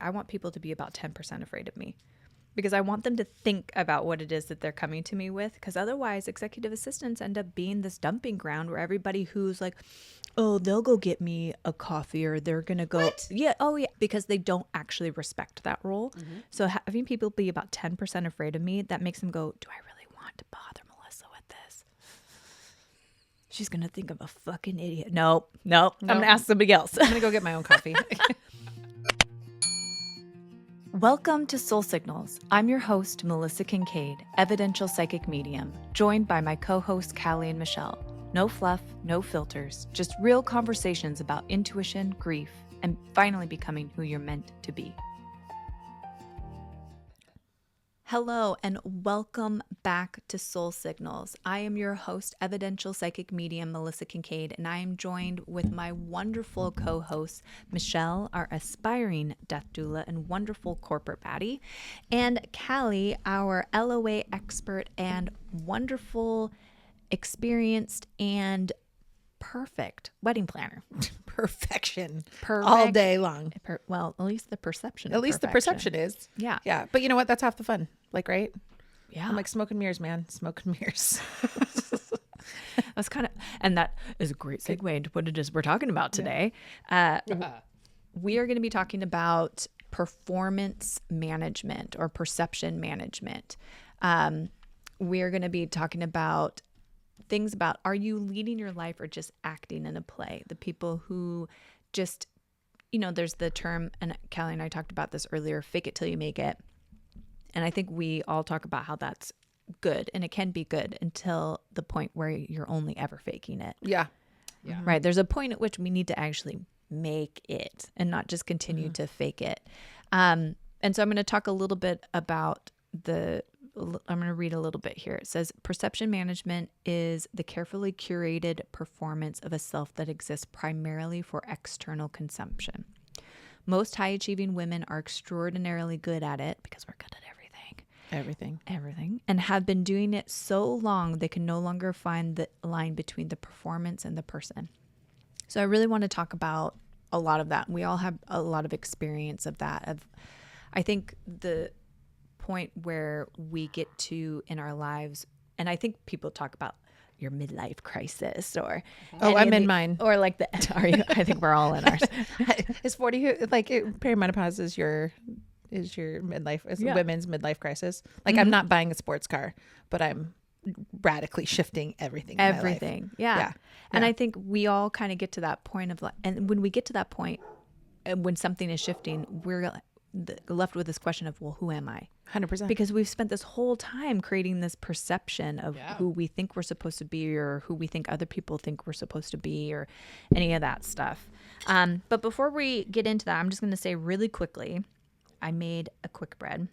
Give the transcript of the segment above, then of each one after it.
I want people to be about 10% afraid of me. Because I want them to think about what it is that they're coming to me with. Because otherwise, executive assistants end up being this dumping ground where everybody who's like, oh, they'll go get me a coffee or they're going to go. What? Yeah. Oh, yeah. Because they don't actually respect that role. Mm-hmm. So having people be about 10% afraid of me, that makes them go, do I really want to bother Melissa with this? She's going to think I'm a fucking idiot. Nope. I'm going to ask somebody else. I'm going to go get my own coffee. Welcome to Soul Signals. I'm your host, Melissa Kincaid, evidential psychic medium, joined by my co-hosts, Callie and Michele. No fluff, no filters, just real conversations about intuition, grief, and finally becoming who you're meant to be. Hello and welcome back to Soul Signals. I am your host, evidential psychic medium Melissa Kincaid, and I am joined with my wonderful co-hosts, Michele, our aspiring death doula and wonderful corporate baddie, and Callie, our LOA expert and wonderful, experienced, and perfect wedding planner. Perfection. Perfect. All day long. Well, at least the perception. At least the perception is. Yeah. Yeah. But you know what? That's half the fun. Like, right? Yeah. I'm like, smoke and mirrors, man. Smoke and mirrors. That's kind of, and that is a great segue into what it is we're talking about today. We are going to be talking about performance management or perception management. We are going to be talking about things about, are you leading your life or just acting in a play? The people who just, you know, there's the term, and Callie and I talked about this earlier, fake it till you make it. And I think we all talk about how that's good, and it can be good until the point where you're only ever faking it. Yeah. Right. There's a point at which we need to actually make it and not just continue to fake it. And so I'm going to talk a little bit about I'm going to read a little bit here. It says, perception management is the carefully curated performance of a self that exists primarily for external consumption. Most high-achieving women are extraordinarily good at it because we're good at everything, and have been doing it so long they can no longer find the line between the performance and the person. So I really want to talk about a lot of that. We all have a lot of experience of that. I think the point where we get to in our lives, and I think people talk about your midlife crisis or I'm in mine, or like are you? I think we're all in ours. Is 40 like perimenopause is your midlife, is women's midlife crisis. Like I'm not buying a sports car, but I'm radically shifting everything in my life. Yeah. And I think we all kind of get to that point of, and when we get to that point, and when something is shifting, we're left with this question of, well, who am I? 100%. Because we've spent this whole time creating this perception of who we think we're supposed to be, or who we think other people think we're supposed to be, or any of that stuff. But before we get into that, I'm just going to say really quickly, I made a quick bread.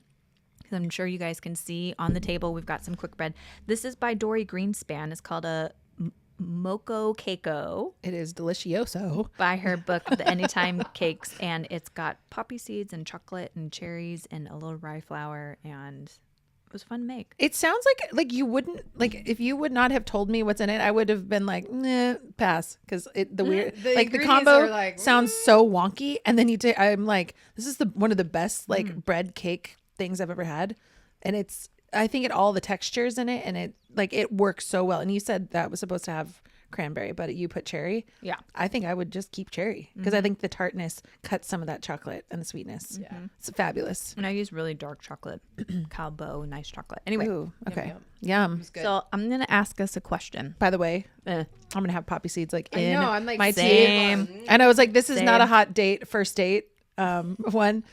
I'm sure you guys can see on the table, we've got some quick bread. This is by Dory Greenspan. It's called a Moco Keiko. It is delicioso. By her book, The Anytime Cakes. And it's got poppy seeds and chocolate and cherries and a little rye flour. And it was fun to make. It sounds like you wouldn't, like if you would not have told me what's in it, I would have been like, nah, pass. Because the combo sounds so wonky. And then I'm like, this is one of the best bread cake things I've ever had. And I think all the textures in it, and it works so well. And you said that was supposed to have cranberry, but you put cherry. Yeah. I think I would just keep cherry because I think the tartness cuts some of that chocolate and the sweetness. Yeah. It's fabulous. And I use really dark chocolate, Calbo, nice chocolate. Anyway. Ooh, okay. Yum. So I'm going to ask us a question. By the way, I'm going to have poppy seeds in I'm like my same. tea. And I was like, this is not a hot date, first date one.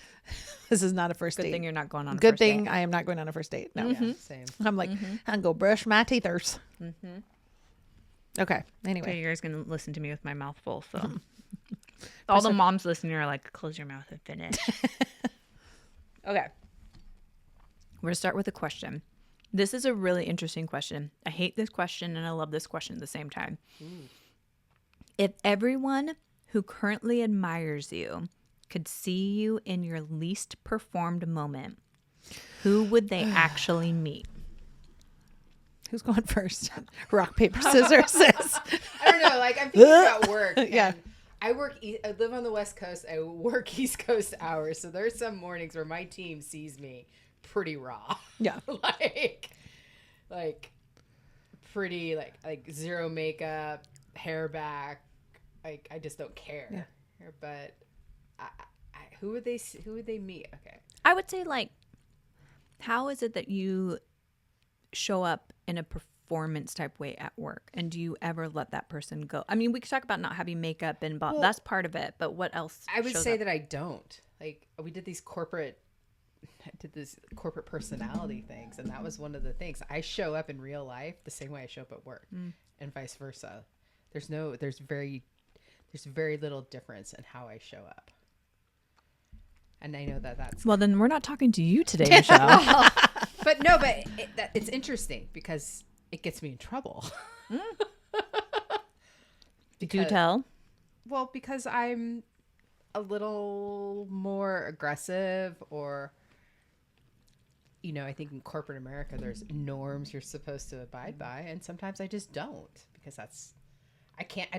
This is not a first date. Good thing you're not going on a Good first thing date. I am not going on a first date. No. Yeah, same. I'm like, I'm go brush my teethers. Okay. Anyway. So you guys going to listen to me with my mouth full. So all the moms listening are like, close your mouth and finish. Okay. We're going to start with a question. This is a really interesting question. I hate this question and I love this question at the same time. If everyone who currently admires you could see you in your least performed moment, who would they actually meet? Who's going first? Rock, paper, scissors. I don't know. Like I'm thinking about work. Yeah. I live on the West Coast. I work East Coast hours. So there's some mornings where my team sees me pretty raw. Yeah. like pretty like zero makeup, hair back. Like I just don't care. Yeah. But who would they meet? Okay. I would say, like, how is it that you show up in a performance type way at work, and do you ever let that person go? I mean, we could talk about not having makeup and that's part of it, but what else? I would say that I don't. Like, we did this corporate personality things, and that was one of the things. I show up in real life the same way I show up at work, and vice versa. There's very little difference in how I show up. And I know that's... Well, then we're not talking to you today, Michele. But it's interesting because it gets me in trouble. Do tell. Well, because I'm a little more aggressive, or, I think in corporate America, there's norms you're supposed to abide by. And sometimes I just don't, because I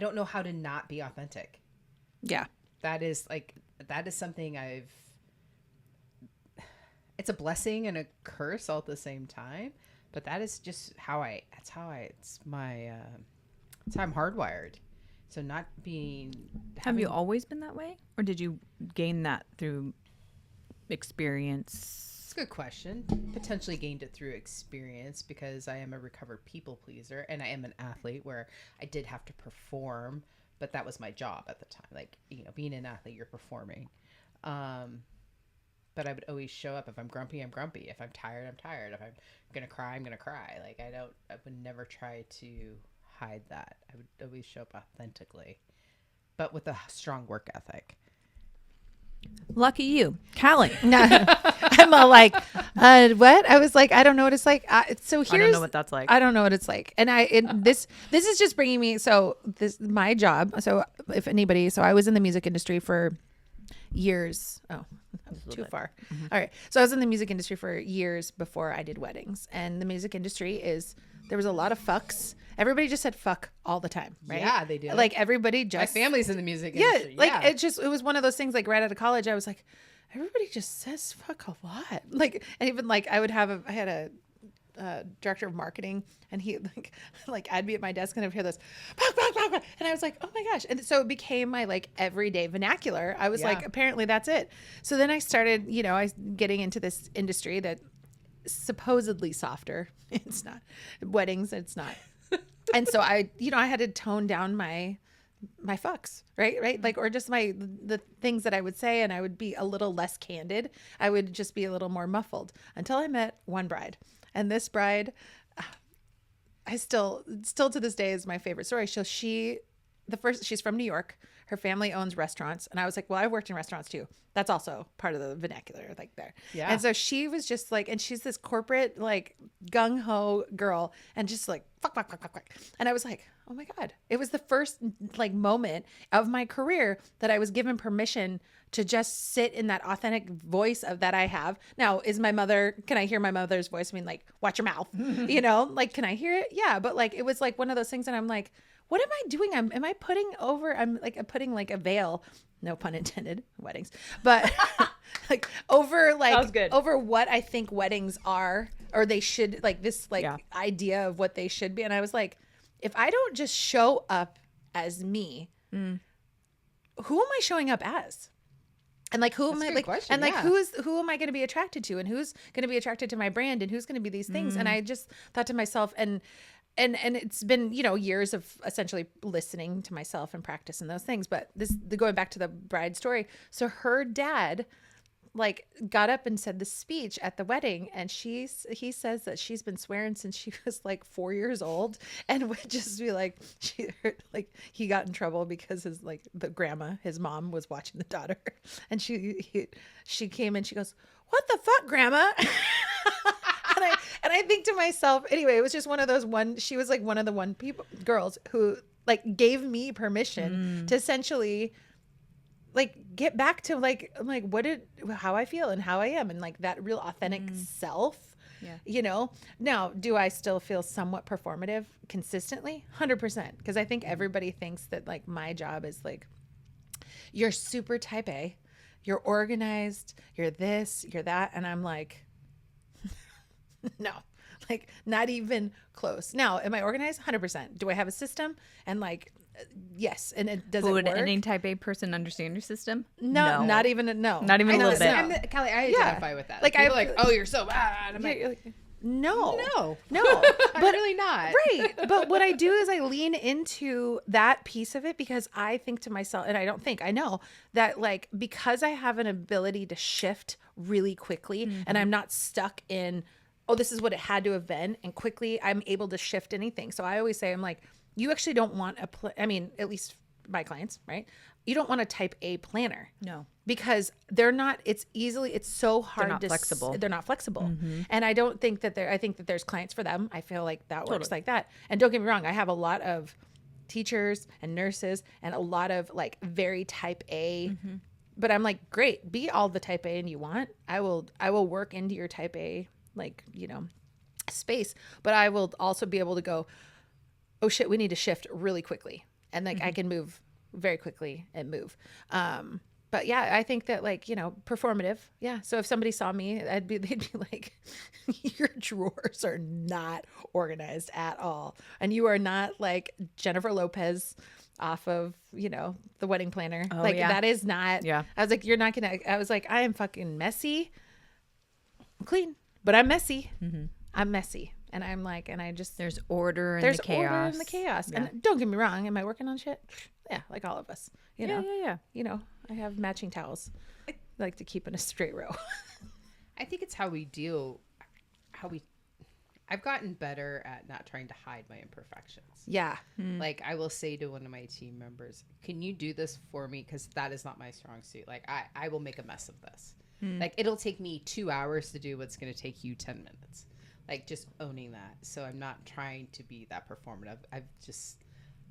don't know how to not be authentic. Yeah. That is something it's a blessing and a curse all at the same time, but that is just it's how I'm hardwired. So not being... Have you always been that way? Or did you gain that through experience? It's a good question. Potentially gained it through experience, because I am a recovered people pleaser, and I am an athlete where I did have to perform, but that was my job at the time. Like, being an athlete, you're performing. But I would always show up. If I'm grumpy, I'm grumpy. If I'm tired, I'm tired. If I'm going to cry, I'm going to cry. Like, I would never try to hide that. I would always show up authentically, but with a strong work ethic. Lucky you. Callie. I'm all like, what? I was like, I don't know what it's like. I don't know what that's like. I don't know what it's like. And this is just bringing me, my job. So if anybody, I was in the music industry for years. Oh, too far. Mm-hmm. All right. So I was in the music industry for years before I did weddings, and the music industry there was a lot of fucks. Everybody just said fuck all the time, right? Yeah, they do. Like, everybody just... My family's in the music industry. Yeah, it was one of those things, like, right out of college, I was like, everybody just says fuck a lot. Like, and even, like, I had a director of marketing, and he, like, I'd be at my desk, and I'd hear this, fuck, fuck, fuck, fuck. And I was like, oh my gosh. And so it became my, like, everyday vernacular. I was like, apparently that's it. So then I started, getting into this industry that supposedly softer. It's not. Weddings, it's not. And so I had to tone down my fucks, right? Like, or just the things that I would say, and I would be a little less candid. I would just be a little more muffled until I met one bride. And this bride, I still to this day is my favorite story. So she's from New York. Her family owns restaurants. And I was like, well, I worked in restaurants too. That's also part of the vernacular, like, there. Yeah. And so she was just like, and she's this corporate, like, gung-ho girl, and just like, fuck, fuck, fuck, fuck, fuck. And I was like, oh my God. It was the first, like, moment of my career that I was given permission to just sit in that authentic voice that I have. Now, can I hear my mother's voice? I mean, like, watch your mouth, like, can I hear it? Yeah. But, like, it was like one of those things that I'm like, what am I doing? I'm putting like a veil, no pun intended, weddings, but like over what I think weddings are, or they should, like, this, like, idea of what they should be. And I was like, if I don't just show up as me, who am I showing up as? And, like, who am I, like, question, and, like, who am I going to be attracted to, and who's going to be attracted to my brand, and who's going to be these things? And I just thought to myself, and it's been, years of essentially listening to myself and practicing those things. But going back to the bride story. So her dad, like, got up and said the speech at the wedding, and he says that she's been swearing since she was, like, 4 years old, and would just be like, he got in trouble because his mom was watching the daughter, and she came in, she goes, "What the fuck, grandma?" And I think to myself, anyway, it was just one of those she was like one of the girls who, like, gave me permission to essentially, like, get back to, like, I'm like, how I feel and how I am, and, like, that real authentic self. Yeah. Now, do I still feel somewhat performative consistently? 100%. Because I think everybody thinks that, like, my job is, like, you're super type A, you're organized, you're this, you're that. And I'm like, no, like not even close. Now, am I organized? 100%. Do I have a system? And like, yes. And it does it Would work? any type A person understand your system? No, not even a no. Not even a little bit. Callie, I identify with that. Like, People are like, oh, you're so bad. I'm Yeah, like, no, I'm really not. Right. But what I do is I lean into that piece of it because I think to myself, and I know that like, because I have an ability to shift really quickly and I'm not stuck in, oh, this is what it had to have been. And quickly I'm able to shift anything. So I always say, I'm like, you actually don't want I mean, at least my clients, right? You don't want a type A planner. No. Because they're not, it's so hard not flexible. They're not flexible. And I don't think that I think that there's clients for them. I feel like that works like that. And don't get me wrong, I have a lot of teachers and nurses and a lot of like very type A, but I'm like, great, be all the type A and you want. I will work into your type A, like, you know, space, but I will also be able to go, oh shit, we need to shift really quickly. And like, I can move very quickly and move. But yeah, I think that like, you know, performative. Yeah. So if somebody saw me, they'd be like, your drawers are not organized at all. And you are not like Jennifer Lopez off of, you know, the wedding planner. Oh, like yeah. that is not, Yeah. I was like, you're not going to, I was like, I am fucking messy. I'm clean, but I'm messy. I'm messy. And I'm like, and I just, There's order in there's the chaos. order in the chaos. Yeah. And don't get me wrong. Am I working on shit? Yeah. Like all of us, you know, Yeah. you know, I have matching towels. I like to keep in a straight row. I think it's how we I've gotten better at not trying to hide my imperfections. Yeah. Like I will say to one of my team members, can you do this for me? Because that is not my strong suit. Like I will make a mess of this. Like it'll take me 2 hours to do what's going to take you 10 minutes. Like just owning that. So I'm not trying to be that performative. I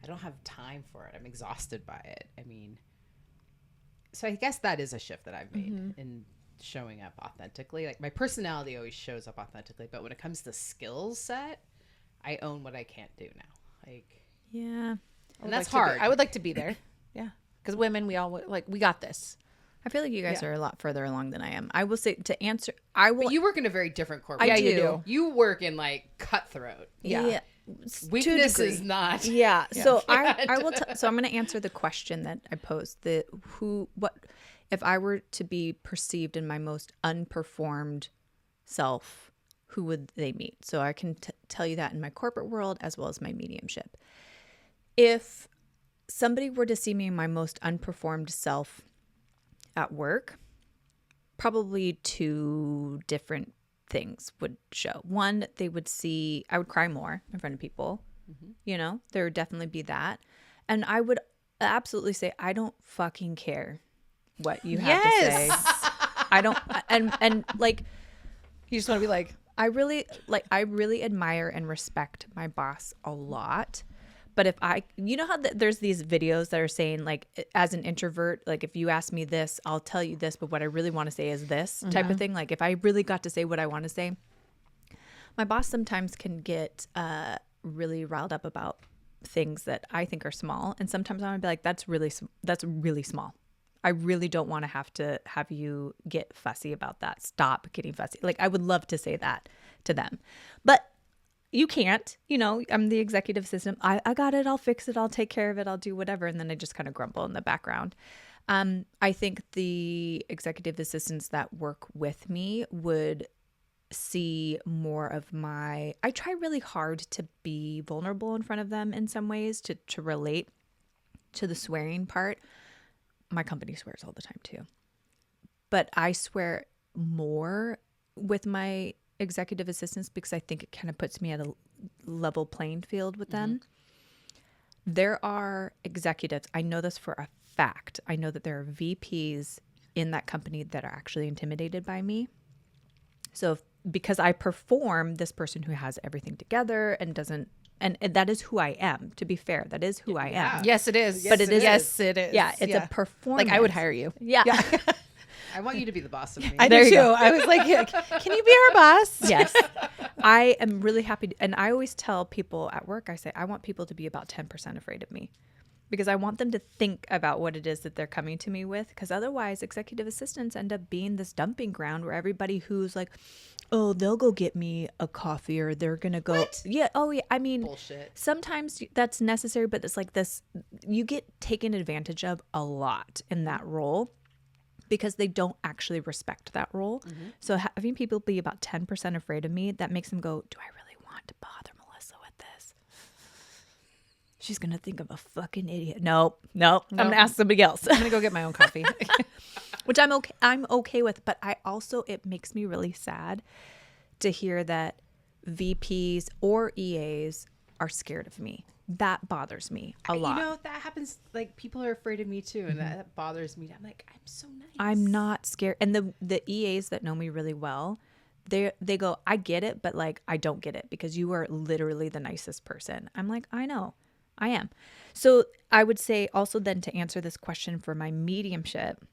don't have time for it. I'm exhausted by it. I mean, so I guess that is a shift that I've made in showing up authentically. Like my personality always shows up authentically, but when it comes to skill set, I own what I can't do now. Like, Yeah. and that's hard. I would like to be there. Yeah. Because women, we all like, we got this. I feel like you guys Yeah. are a lot further along than I am. I will say to answer, I will. But you work in a very different corporate. I you do. do. You work in like cutthroat. Yeah. Weakness is not. Yeah. So I will. So I'm going to answer the question that I posed. What if I were to be perceived in my most unperformed self? Who would they meet? So I can tell you that in my corporate world as well as my mediumship. If somebody were to see me in my most unperformed self at work, probably two different things would show. One, they would see I would cry more in front of people. You know, there would definitely be that. And I would absolutely say, I don't fucking care what you have to say. I don't, and like, You just want to be like, I really admire and respect my boss a lot. But if you know how there's these videos that are saying like, as an introvert, like if you ask me this, I'll tell you this, but what I really want to say is this type of thing. Like if I really got to say what I want to say, my boss sometimes can get really riled up about things that I think are small. And sometimes I'm gonna be like, that's really small. I really don't want to have you get fussy about that. Stop getting fussy. Like I would love to say that to them, but you can't, you know, I'm the executive assistant. I got it. I'll fix it. I'll take care of it. I'll do whatever. And then I just kind of grumble in the background. I think the executive assistants that work with me would see more of I try really hard to be vulnerable in front of them in some ways to relate to the swearing part. My company swears all the time too, but I swear more with my executive assistants because I think it kind of puts me at a level playing field with them. There are executives, I know this for a fact. I know that there are VPs in that company that are actually intimidated by me. So because I perform this person who has everything together and doesn't, and that is who I am, to be fair, that is who I am. yes, it is. But it is. Yes, it is. Yeah, it's a performance. Like I would hire you. Yeah. I want you to be the boss of me. I There do you too. go. I was like, can you be our boss? Yes. I am really happy. And I always tell people at work, I say, I want people to be about 10% afraid of me. because I want them to think about what it is that they're coming to me with. Because otherwise, executive assistants end up being this dumping ground where everybody who's like, oh, they'll go get me a coffee, or they're going to go. What? Yeah. Oh, yeah. I mean, bullshit. Sometimes that's necessary, but it's like this, you get taken advantage of a lot in that role because they don't actually respect that role. Mm-hmm. So having people be about 10% afraid of me, that makes them go, do I really want to bother Melissa with this? She's going to think I'm a fucking idiot. Nope. I'm going to ask somebody else. I'm going to go get my own coffee. Which I'm okay with, but it makes me really sad to hear that VPs or EAs are scared of me. That bothers me a lot. You know, that happens. Like, people are afraid of me too, and that bothers me. I'm like, I'm so nice. I'm not scared. And the EAs that know me really well, they go, I get it, but like, I don't get it because you are literally the nicest person. I'm like, I know, I am. So I would say also then, to answer this question for my mediumship,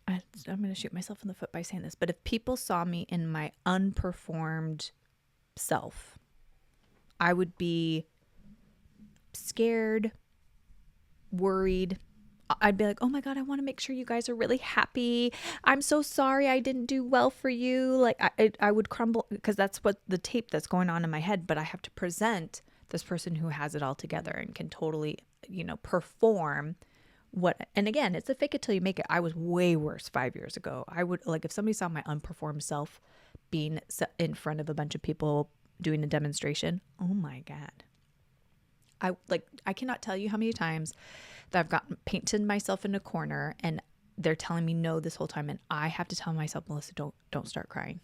I'm going to shoot myself in the foot by saying this, but if people saw me in my unperformed self, I would be scared, worried. I'd be like, oh my God, I want to make sure you guys are really happy. I'm so sorry I didn't do well for you. Like I would crumble because that's what the tape that's going on in my head, but I have to present this person who has it all together and can totally, perform what. And again, it's a fake it till you make it. I was way worse 5 years ago. I would, like, if somebody saw my unperformed self being in front of a bunch of people doing a demonstration, oh my God. I cannot tell you how many times that I've gotten painted myself in a corner and they're telling me no this whole time. And I have to tell myself, Melissa, don't start crying.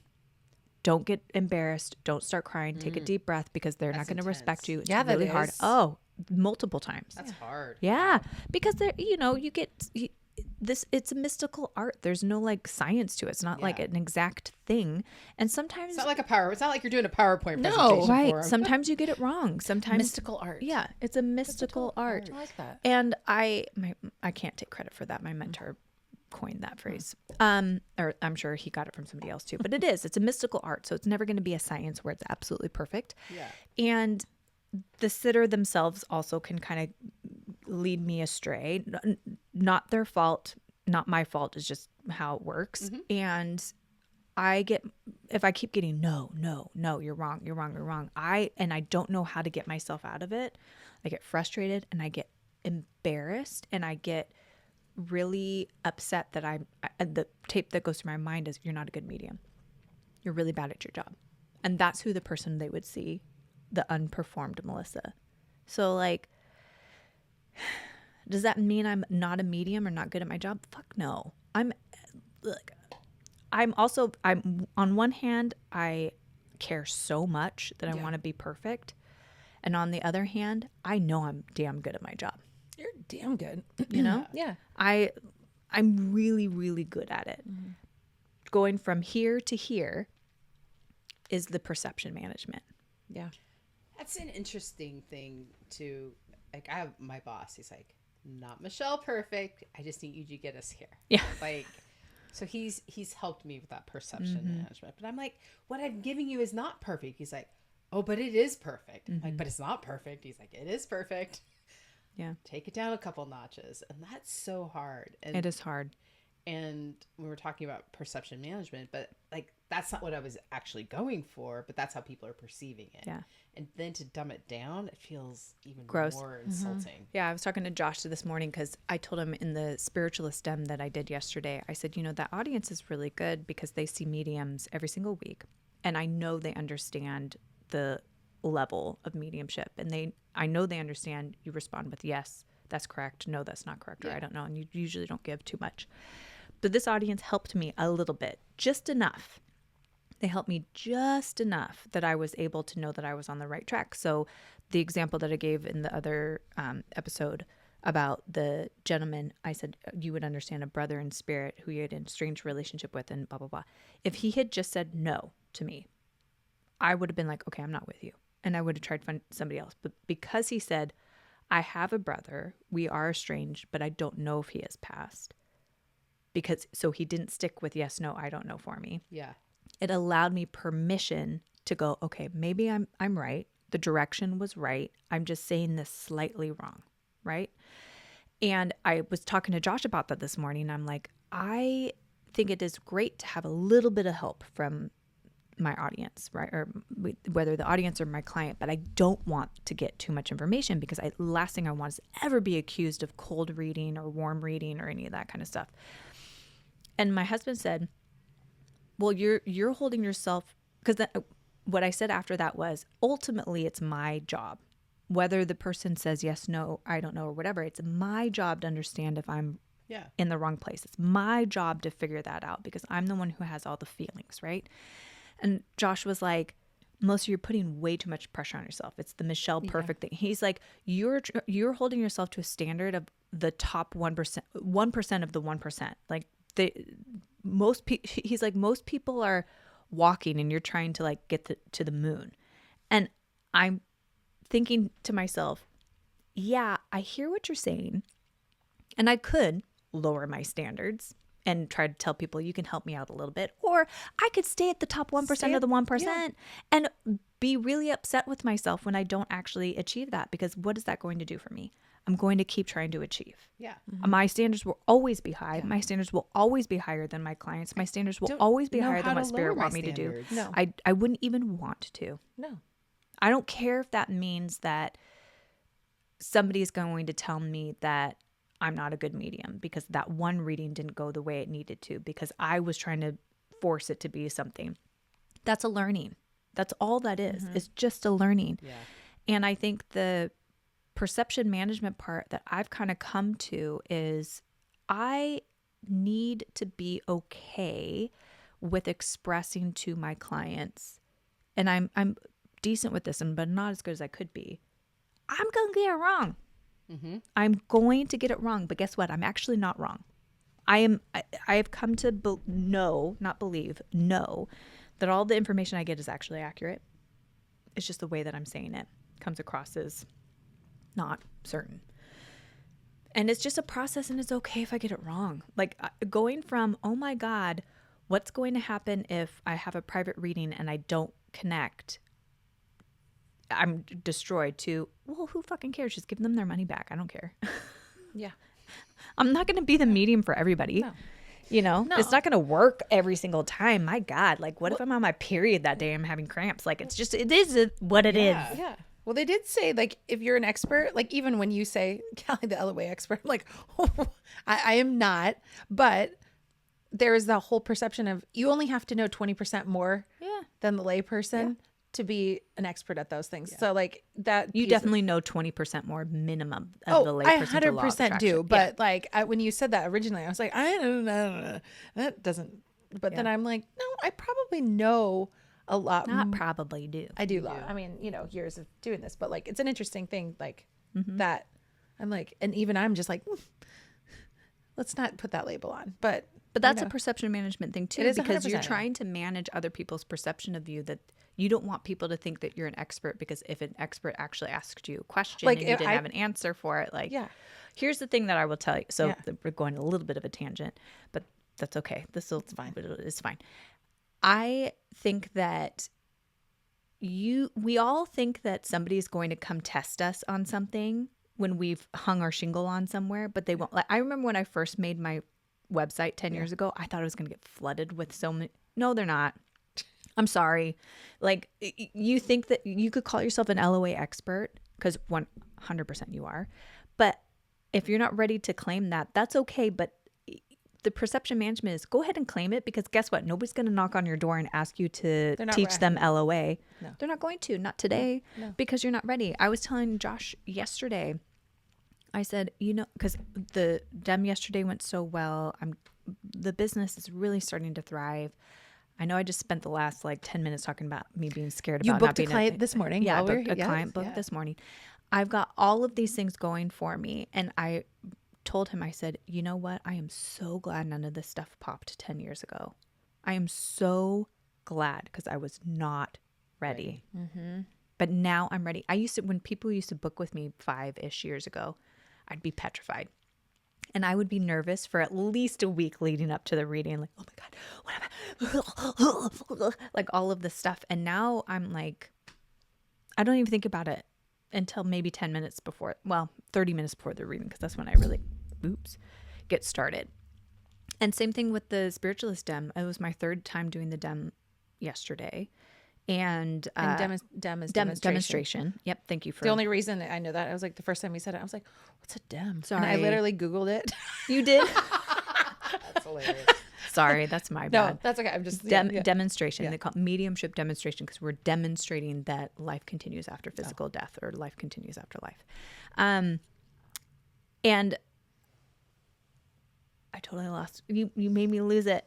Don't get embarrassed. Don't start crying. Take a deep breath because they're not going to respect you. It's really hard. Oh, multiple times. That's hard. Yeah. Because they're, it's a mystical art. There's no like science to it. It's not like an exact thing. And sometimes it's not like it's not like you're doing a PowerPoint presentation. No, right. Sometimes you get it wrong. Sometimes mystical art. Yeah. It's a mystical art. I like that. And I can't take credit for that. My mentor coined that phrase. Or I'm sure he got it from somebody else too, but it's a mystical art. So it's never going to be a science where it's absolutely perfect. Yeah. And the sitter themselves also can kind of lead me astray. Not their fault, not my fault. It's just how it works. Mm-hmm. And if I keep getting no, you're wrong. I don't know how to get myself out of it. I get frustrated and I get embarrassed and I get really upset that the tape that goes through my mind is, you're not a good medium. You're really bad at your job. And that's who the person they would see, the unperformed Melissa. So like, does that mean I'm not a medium or not good at my job? Fuck no. I'm on one hand, I care so much that I want to be perfect. And on the other hand, I know I'm damn good at my job. You're damn good. Yeah. I'm really, really good at it. Mm-hmm. Going from here to here is the perception management. Yeah. That's an interesting thing to, like, I have my boss. He's like, not Michele perfect. I just need you to get us here. Yeah. Like, so he's helped me with that perception management. But I'm like, what I'm giving you is not perfect. He's like, oh, but it is perfect. I'm like, but it's not perfect. He's like, it is perfect. Yeah. Take it down a couple notches. And that's so hard. And it is hard. And we were talking about perception management, but like, that's not what I was actually going for, but that's how people are perceiving it. Yeah. And then to dumb it down, it feels even gross. More insulting. Yeah. I was talking to Josh this morning because I told him in the spiritualist dem that I did yesterday, I said, that audience is really good because they see mediums every single week. And I know they understand the level of mediumship, and I know they understand. You respond with yes, that's correct, no, that's not correct, or I don't know, and you usually don't give too much. But this audience helped me a little bit, just enough. They helped me just enough that I was able to know that I was on the right track. So the example that I gave in the other episode about the gentleman, I said, you would understand a brother in spirit who you had an estranged relationship with and blah, blah, blah. If he had just said no to me, I would have been like, okay, I'm not with you. And I would have tried to find somebody else. But because he said, I have a brother, we are estranged, but I don't know if he has passed. So he didn't stick with yes, no, I don't know for me. Yeah. It allowed me permission to go, okay, maybe I'm right. The direction was right. I'm just saying this slightly wrong, right? And I was talking to Josh about that this morning. I'm like, I think it is great to have a little bit of help from my audience, right? Or whether the audience or my client, but I don't want to get too much information because last thing I want is ever be accused of cold reading or warm reading or any of that kind of stuff. And my husband said, well, you're holding yourself, because what I said after that was, ultimately it's my job. Whether the person says yes, no, I don't know, or whatever, it's my job to understand if I'm in the wrong place. It's my job to figure that out because I'm the one who has all the feelings, right? And Josh was like, Melissa, you're putting way too much pressure on yourself. It's the Michele perfect thing. He's like, you're holding yourself to a standard of the top 1%, 1% of the 1%. Like he's like, most people are walking and you're trying to like get to the moon. And I'm thinking to myself, yeah, I hear what you're saying. And I could lower my standards and try to tell people you can help me out a little bit. Or I could stay at the top 1% of the 1% and be really upset with myself when I don't actually achieve that, because what is that going to do for me? I'm going to keep trying to achieve. Yeah. Mm-hmm. My standards will always be high. Yeah. My standards will always be higher than my clients. My standards will always be higher than what Spirit want me to do. No. I wouldn't even want to. No. I don't care if that means that somebody's going to tell me that I'm not a good medium because that one reading didn't go the way it needed to because I was trying to force it to be something. That's a learning. That's all that is. Mm-hmm. It's just a learning. Yeah. And I think the perception management part that I've kind of come to is I need to be okay with expressing to my clients, and I'm decent with this, but not as good as I could be. I'm going to get it wrong. Mm-hmm. I'm going to get it wrong, but guess what? I'm actually not wrong. I have come to know that all the information I get is actually accurate. It's just the way that I'm saying it comes across as not certain. And it's just a process, and it's okay if I get it wrong. Like going from, oh my God, what's going to happen if I have a private reading and I don't connect? I'm destroyed, to, well, who fucking cares? Just give them their money back. I don't care. Yeah. I'm not going to be the medium for everybody. No. You know, it's not going to work every single time. My God, like what if I'm on my period that day and I'm having cramps? Like it is what it is. Yeah. Well, they did say, like, if you're an expert, like even when you say, Callie, the LOA expert, I'm like, oh, I am not. But there is the whole perception of you only have to know 20% more than the lay person to be an expert at those things. Yeah. So like that. You definitely know 20% more minimum of the lay person. I 100% do. But like when you said that originally, I was like, I don't know. That doesn't. But then I'm like, no, I probably know a lot. Not probably do. I do. I mean, years of doing this, but like, it's an interesting thing. Like that I'm like, and even I'm just like, let's not put that label on, but that's a perception management thing too, because you're trying to manage other people's perception of you, that you don't want people to think that you're an expert, because if an expert actually asked you a question and you didn't have an answer for it, like, here's the thing that I will tell you. So we're going a little bit of a tangent, but that's okay. It's fine. It's fine. I think that we all think that somebody's going to come test us on something when we've hung our shingle on somewhere, but they won't. Like, I remember when I first made my website 10 years ago, I thought I was going to get flooded with so many. No, they're not. I'm sorry. Like, you think that you could call yourself an LOA expert, because 100% you are. But if you're not ready to claim that, that's okay. But the perception management is, go ahead and claim it, because guess what? Nobody's going to knock on your door and ask you to teach them LOA. No. They're not going to, not today, because you're not ready. I was telling Josh yesterday, I said, because the dem yesterday went so well. The business is really starting to thrive. I know I just spent the last 10 minutes talking about me being scared about not being a client this morning. Yeah, I booked a client booked this morning. I've got all of these things going for me, and I told him, I said, you know what? I am so glad none of this stuff popped 10 years ago. I am so glad, because I was not ready. Mm-hmm. But now I'm ready. When people used to book with me 5-ish years ago, I'd be petrified. And I would be nervous for at least a week leading up to the reading. Like, oh my God, what am I? Like all of this stuff. And now I'm like, I don't even think about it until maybe 10 minutes before, 30 minutes before the reading, because that's when I really, get started. And same thing with the spiritualist dem. It was my third time doing the dem yesterday. And demonstration. Yep. Thank you for the only reason I know that. I was like, the first time you said it, I was like, what's a dem? Sorry. And I literally Googled it. You did? That's hilarious. Sorry, that's my bad. No, that's okay. I'm just demonstration. Yeah. They call it mediumship demonstration because we're demonstrating that life continues after physical death, or life continues after life. And I totally lost. You made me lose it.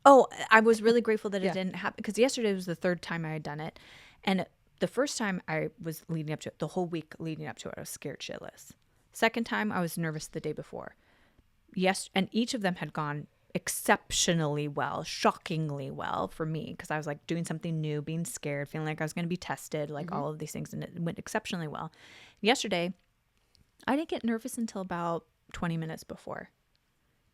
Oh, I was really grateful that it didn't happen, because yesterday was the third time I had done it. And the first time I was leading up to it, the whole week leading up to it, I was scared shitless. Second time, I was nervous the day before. Yes, and each of them had gone exceptionally well, shockingly well for me, because I was like doing something new, being scared, feeling like I was going to be tested, like all of these things, and it went exceptionally well. Yesterday, I didn't get nervous until about 20 minutes before.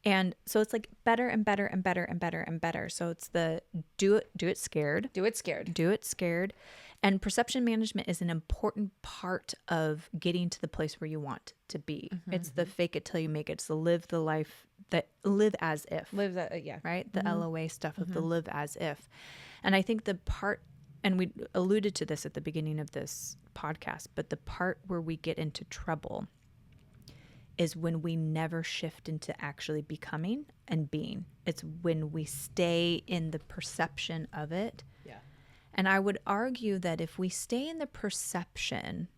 And so it's like better and better and better and better and better. So it's the do it scared. Do it scared. Do it scared. And perception management is an important part of getting to the place where you want to be. It's the fake it till you make it. It's the live the life that live as if. Live that, yeah. Right? The LOA stuff of the live as if. And I think the part, and we alluded to this at the beginning of this podcast, but the part where we get into trouble is when we never shift into actually becoming and being. It's when we stay in the perception of it. Yeah. And I would argue that if we stay in the perception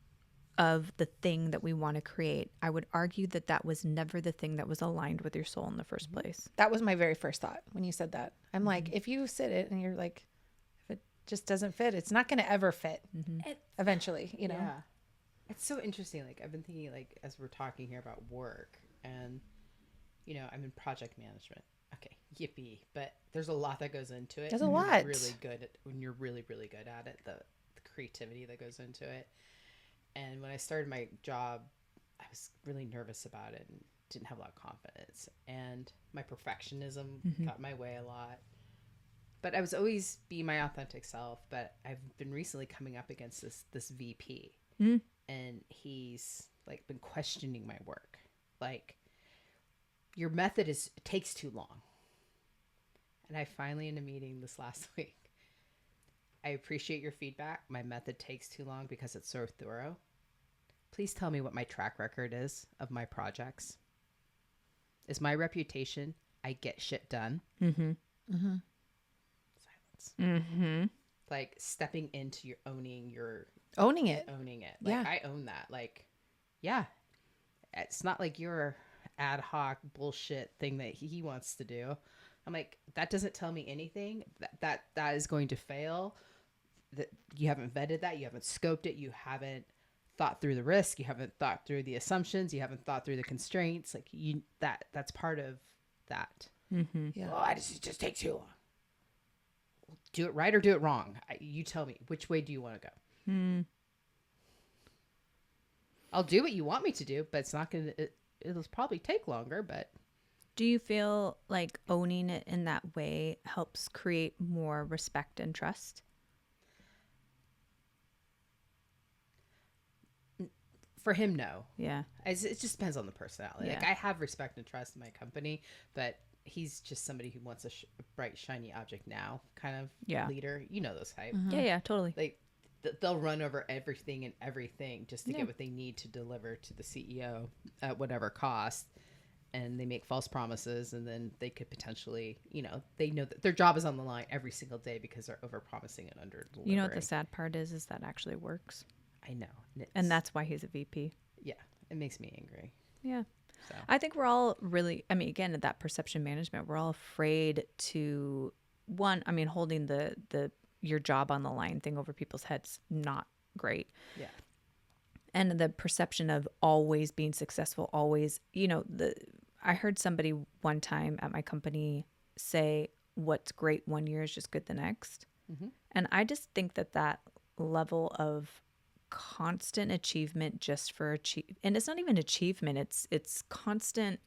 of the thing that we want to create, I would argue that that was never the thing that was aligned with your soul in the first place. That was my very first thought when you said that. I'm like, if you sit it and you're like, if it just doesn't fit, it's not going to ever fit eventually, you know? Yeah. It's so interesting. Like, I've been thinking, like, as we're talking here about work, and, you know, I'm in project management. Okay, yippee. But there's a lot that goes into it. There's a lot. When you're really, really good at it, the creativity that goes into it. And when I started my job, I was really nervous about it and didn't have a lot of confidence. And my perfectionism got in my way a lot. But I was always be my authentic self. But I've been recently coming up against this VP. And he's like been questioning my work. Like, your method takes too long. And I finally, in a meeting this last week, I appreciate your feedback. My method takes too long because it's so thorough. Please tell me what my track record is of my projects. Is my reputation, I get shit done. Silence. Like, stepping into your owning it. Like, Yeah. I own that. Like, yeah, it's not like your ad hoc bullshit thing that he wants to do. I'm like, that doesn't tell me anything. That is going to fail. That you haven't vetted that. You haven't scoped it. You haven't thought through the risk. You haven't thought through the assumptions. You haven't thought through the constraints. Like, that's part of that. Yeah. Oh, it just takes too long. Do it right or do it wrong. You tell me, which way do you want to go? I'll do what you want me to do, but it's not going to, it'll probably take longer, but. Do you feel like owning it in that way helps create more respect and trust? For him, no. Yeah. It just depends on the personality. Yeah. Like, I have respect and trust in my company, but he's just somebody who wants a bright, shiny object now kind of leader. You know those type. Yeah, totally. Like, they'll run over everything and everything just to get what they need to deliver to the CEO at whatever cost. And they make false promises, and then they could potentially, you know, they know that their job is on the line every single day because they're over promising and under delivering. You know what the sad part is that actually works. I know. And that's why he's a VP. Yeah. It makes me angry. Yeah. So I think we're all really, I mean, again, that perception management, we're all afraid to, holding the your job on the line thing over people's heads, not great. Yeah. And the perception of always being successful, always, you know, I heard somebody one time at my company say, what's great one year is just good the next. And I just think that level of constant achievement just for and it's not even achievement, it's constant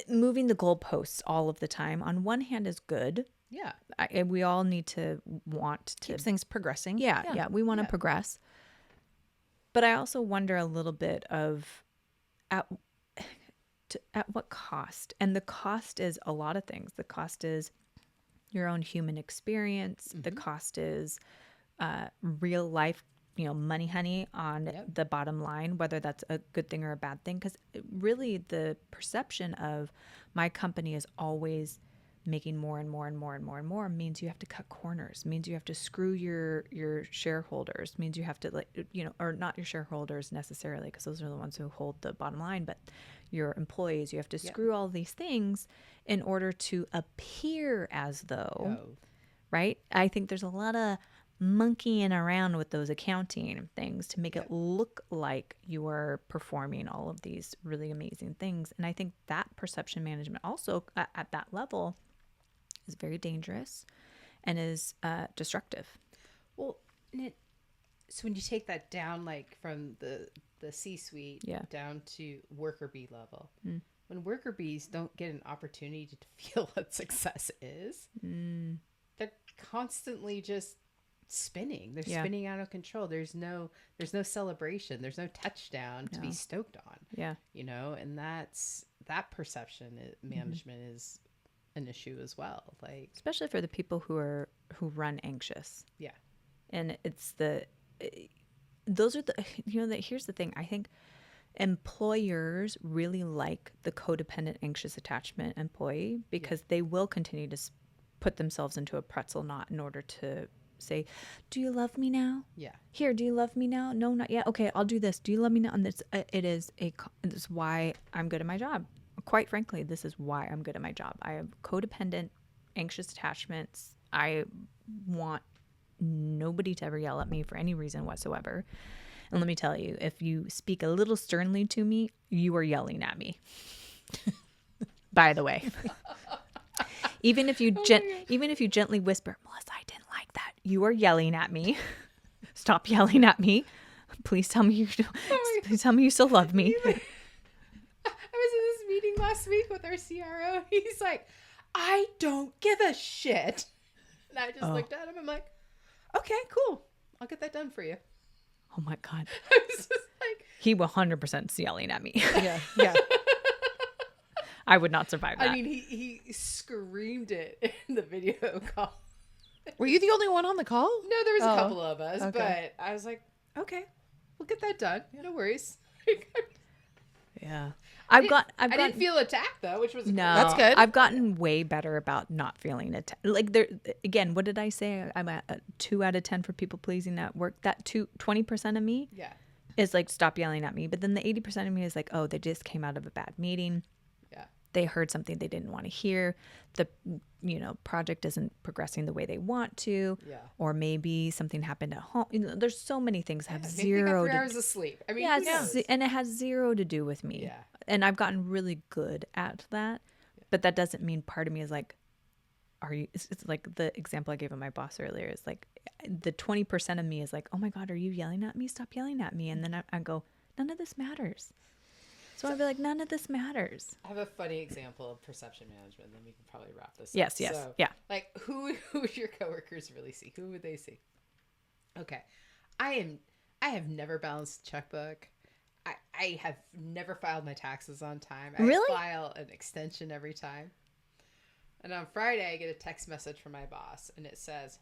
moving the goalposts all of the time, on one hand is good, Yeah. And we all need to want to keep things progressing. Yeah. We want to progress. But I also wonder a little bit of at what cost? And the cost is a lot of things. The cost is your own human experience. The cost is real life, money honey on the bottom line, whether that's a good thing or a bad thing. Because really the perception of my company is always making more and more and more and more and more means you have to cut corners, means you have to screw your shareholders, means you have to or not your shareholders necessarily, because those are the ones who hold the bottom line, but your employees, you have to screw all these things in order to appear as though, right? I think there's a lot of monkeying around with those accounting things to make it look like you are performing all of these really amazing things. And I think that perception management also at that level is very dangerous and is destructive. Well, so when you take that down, like from the C-suite down to worker bee level, when worker bees don't get an opportunity to feel what success is, they're constantly just spinning. They're spinning out of control. There's no celebration. There's no touchdown to be stoked on. Yeah. And that perception management is an issue as well. Like, especially for the people who run anxious. Yeah. And it's here's the thing. I think employers really like the codependent anxious attachment employee because they will continue to put themselves into a pretzel knot in order to say, do you love me now? Yeah. Here, do you love me now? No, not yet. Okay, I'll do this. Do you love me now? And this is why I'm good at my job. Quite frankly, this is why I'm good at my job. I have codependent anxious attachments. I want nobody to ever yell at me for any reason whatsoever. And let me tell you, if you speak a little sternly to me, you are yelling at me. By the way. Even if you gently whisper, Melissa, I didn't like that, you are yelling at me. Stop yelling at me. Please tell me you still love me. I was in this meeting last week with our CRO. He's like, I don't give a shit. And I just looked at him. I'm like, okay, cool. I'll get that done for you. Oh my God. I was just like, he 100% is yelling at me. Yeah. I would not survive that. I mean, he screamed it in the video call. Were you the only one on the call? No, there was a couple of us, but I was like, okay, we'll get that done. No worries. Yeah. I didn't feel attacked though, which was no, cool. That's good. I've gotten way better about not feeling attacked. Like there again, what did I say? I'm at a 2 out of 10 for people pleasing at work. That 20% of me is like, stop yelling at me. But then the 80% of me is like, oh, they just came out of a bad meeting. Yeah. They heard something they didn't want to hear. The project isn't progressing the way they want to. Yeah. Or maybe something happened at home. There's so many things have Maybe zero. They got 3 hours of sleep. I mean, and it has zero to do with me. Yeah. And I've gotten really good at that. But that doesn't mean part of me is like, it's like the example I gave of my boss earlier is like the 20% of me is like, oh my God, are you yelling at me? Stop yelling at me. And then I go, none of this matters. So I'd be like, none of this matters. I have a funny example of perception management. Then we can probably wrap this up. Yes. So, yeah. Like who would your coworkers really see? Who would they see? Okay. I have never balanced a checkbook. I have never filed my taxes on time. I Really? file an extension every time. And on Friday, I get a text message from my boss, and it says,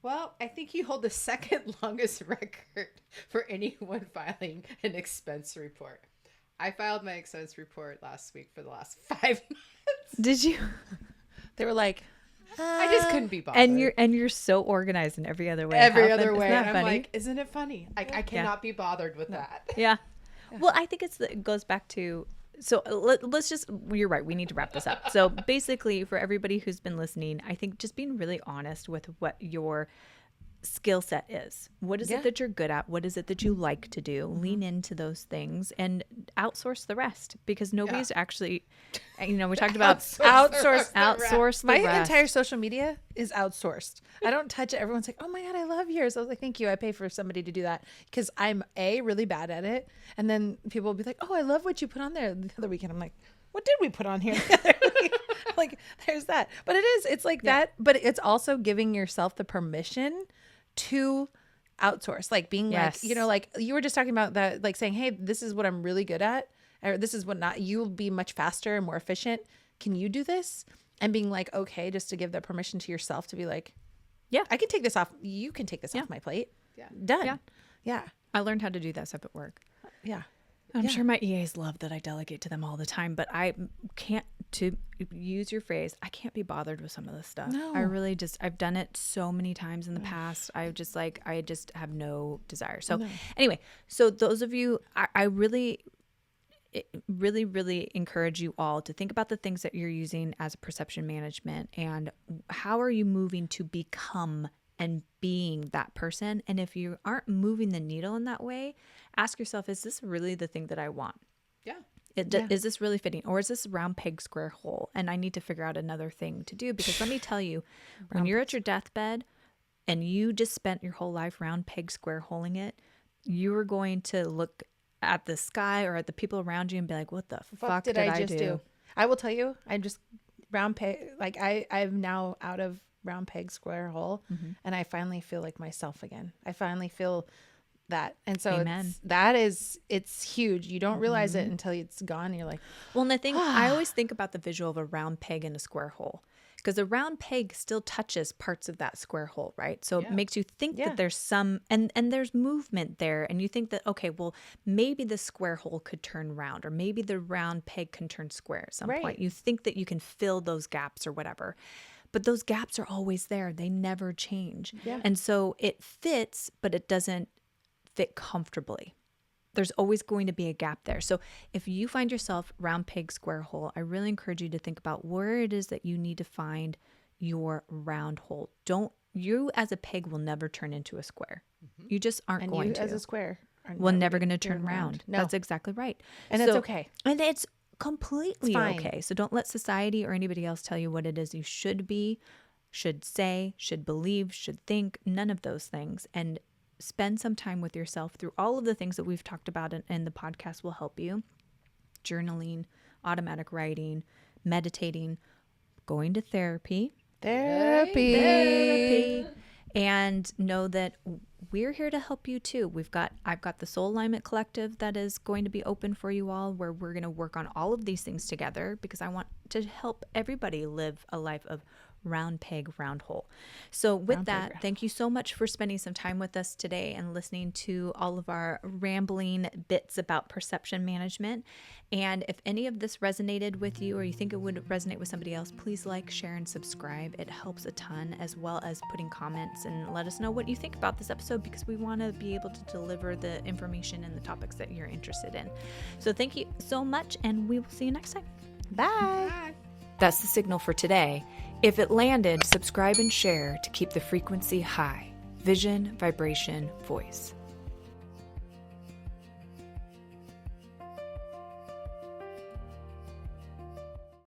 well, I think you hold the second longest record for anyone filing an expense report. I filed my expense report last week for the last 5 months. Did you? They were like, I just couldn't be bothered. And you're so organized in every other way. Every other way. Isn't that I'm funny? like, isn't it funny? I cannot be bothered with that. Yeah. Well, I think it goes back to, so let's just, you're right. We need to wrap this up. So basically for everybody who's been listening, I think just being really honest with what your skill set is. What is it that you're good at? What is it that you like to do? Lean into those things and outsource the rest, because nobody's actually, we talked about outsource the my rest. entire social media is outsourced. I don't touch it. Everyone's like, oh my God, I love yours. I was like, thank you. I pay for somebody to do that because I'm really bad at it. And then people will be like, oh, I love what you put on there the other weekend. I'm like, what did we put on here the other week? like there's that. But it's like that, but it's also giving yourself the permission to outsource, like being like, like you were just talking about that, like saying, hey, this is what I'm really good at, or this is what not, you'll be much faster and more efficient. Can you do this? And being like, okay, just to give that permission to yourself to be like, yeah, I can take this off. You can take this off my plate. Yeah. Done. Yeah. I learned how to do that stuff at work. Yeah. I'm sure my EAs love that I delegate to them all the time, but I can't, to use your phrase, I can't be bothered with some of this stuff. No. I really I've done it so many times in the past. I just have no desire. So anyway, so those of you, I really encourage you all to think about the things that you're using as a perception management and how are you moving to become and being that person. And if you aren't moving the needle in that way, ask yourself, is this really the thing that I want? Yeah. Is this really fitting, or is this round peg square hole? And I need to figure out another thing to do, because let me tell you, when you're at your deathbed and you just spent your whole life round peg square holing it, you are going to look at the sky or at the people around you and be like, what the fuck did I just do? I will tell you, I'm just round peg. Like I'm now out of round peg square hole, and I finally feel like myself again. I finally feel that. And so it's huge. You don't realize it until it's gone. And you're like, well, and the thing, I always think about the visual of a round peg in a square hole, because the round peg still touches parts of that square hole, right? So it makes you think that there's some, and there's movement there. And you think that, okay, well, maybe the square hole could turn round, or maybe the round peg can turn square at some point. You think that you can fill those gaps or whatever. But those gaps are always there. They never change. Yeah. And so it fits, but it doesn't fit comfortably. There's always going to be a gap there. So if you find yourself round peg square hole, I really encourage you to think about where it is that you need to find your round hole. You as a peg will never turn into a square. You just aren't going to. As a square are never going to turn round. No. That's exactly right. And it's okay. And it's completely okay. So don't let society or anybody else tell you what it is you should be, should say, should believe, should think, none of those things. And spend some time with yourself through all of the things that we've talked about and the podcast will help you. Journaling, automatic writing, meditating, going to therapy. And know that we're here to help you too. I've got the Soul Alignment Collective that is going to be open for you all, where we're going to work on all of these things together, because I want to help everybody live a life of round peg, round hole. So with that, thank you so much for spending some time with us today and listening to all of our rambling bits about perception management. And if any of this resonated with you, or you think it would resonate with somebody else, please like, share, and subscribe. It helps a ton, as well as putting comments and let us know what you think about this episode, because we want to be able to deliver the information and the topics that you're interested in. So thank you so much, and we will see you next time. Bye. That's the signal for today. If it landed, subscribe and share to keep the frequency high. Vision, vibration, voice.